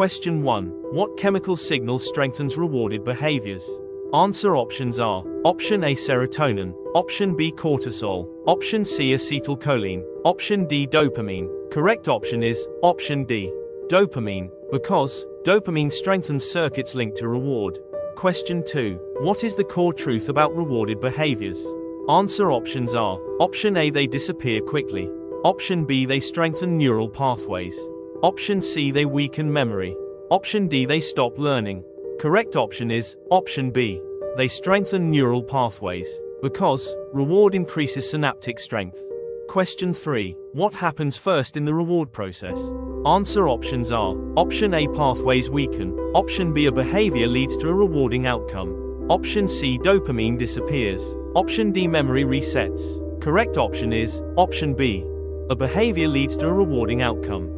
Question 1. What chemical signal strengthens rewarded behaviors? Answer options are: Option A serotonin, Option B cortisol, Option C acetylcholine, Option D dopamine. Correct option is Option D, dopamine, because dopamine strengthens circuits linked to reward. Question 2. What is the core truth about rewarded behaviors? Answer options are: Option A they disappear quickly, Option B they strengthen neural pathways, Option C they weaken memory, Option D they stop learning. Correct option is Option B, they strengthen neural pathways, because reward increases synaptic strength. Question 3. What happens first in the reward process? Answer options are: Option A pathways weaken, Option B a behavior leads to a rewarding outcome, Option C dopamine disappears, Option D memory resets. Correct option is Option B, a behavior leads to a rewarding outcome,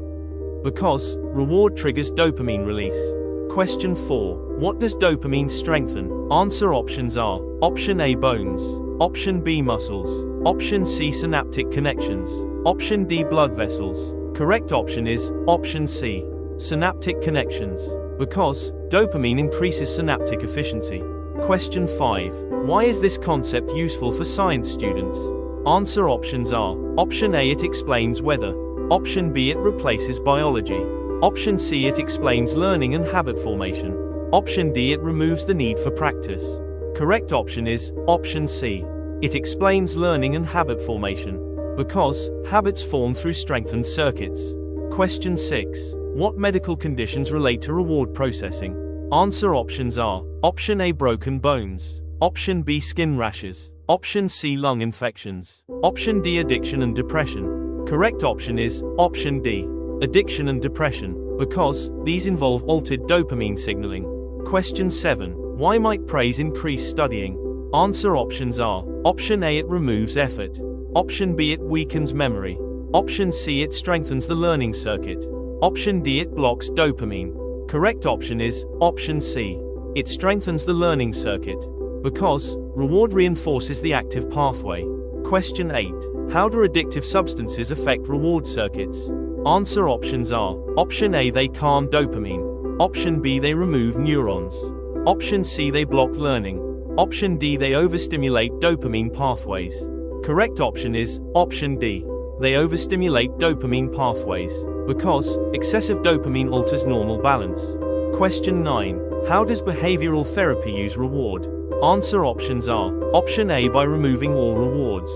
because reward triggers dopamine release. Question 4. What does dopamine strengthen? Answer options are: Option A bones, Option B muscles, Option C synaptic connections, Option D blood vessels. Correct option is Option C, synaptic connections, because dopamine increases synaptic efficiency. Question 5. Why is this concept useful for science students? Answer options are: Option A it explains weather, Option B it replaces biology, Option C it explains learning and habit formation, Option D it removes the need for practice. Correct option is Option C, it explains learning and habit formation, because habits form through strengthened circuits. Question 6. What medical conditions relate to reward processing? Answer options are: Option A broken bones, Option B skin rashes, Option C lung infections, Option D addiction and depression. Correct option is Option D, addiction and depression, because these involve altered dopamine signaling. Question 7. Why might praise increase studying? Answer options are: Option A it removes effort, Option B it weakens memory, Option C it strengthens the learning circuit, Option D it blocks dopamine. Correct option is Option C, it strengthens the learning circuit, because reward reinforces the active pathway. Question 8. How do addictive substances affect reward circuits? Answer options are: Option A they calm dopamine, Option B they remove neurons, Option C they block learning, Option D they overstimulate dopamine pathways. Correct option is Option D, they overstimulate dopamine pathways, because excessive dopamine alters normal balance. Question 9. How does behavioral therapy use reward? Answer options are: Option A by removing all rewards,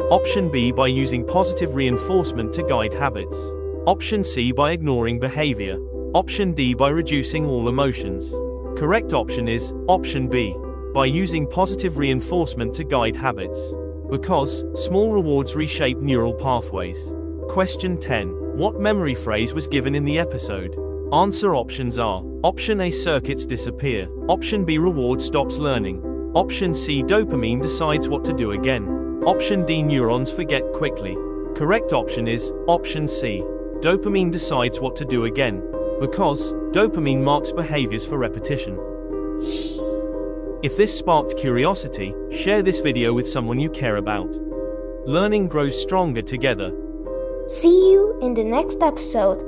Option B by using positive reinforcement to guide habits, Option C by ignoring behavior, Option D by reducing all emotions. Correct option is Option B, by using positive reinforcement to guide habits, because small rewards reshape neural pathways. Question 10. What memory phrase was given in the episode? Answer options are: Option A circuits disappear, Option B reward stops learning, Option C dopamine decides what to do again, Option D neurons forget quickly. Correct option is Option C, dopamine decides what to do again, because dopamine marks behaviors for repetition. If this sparked curiosity, share this video with someone you care about. Learning grows stronger together. See you in the next episode.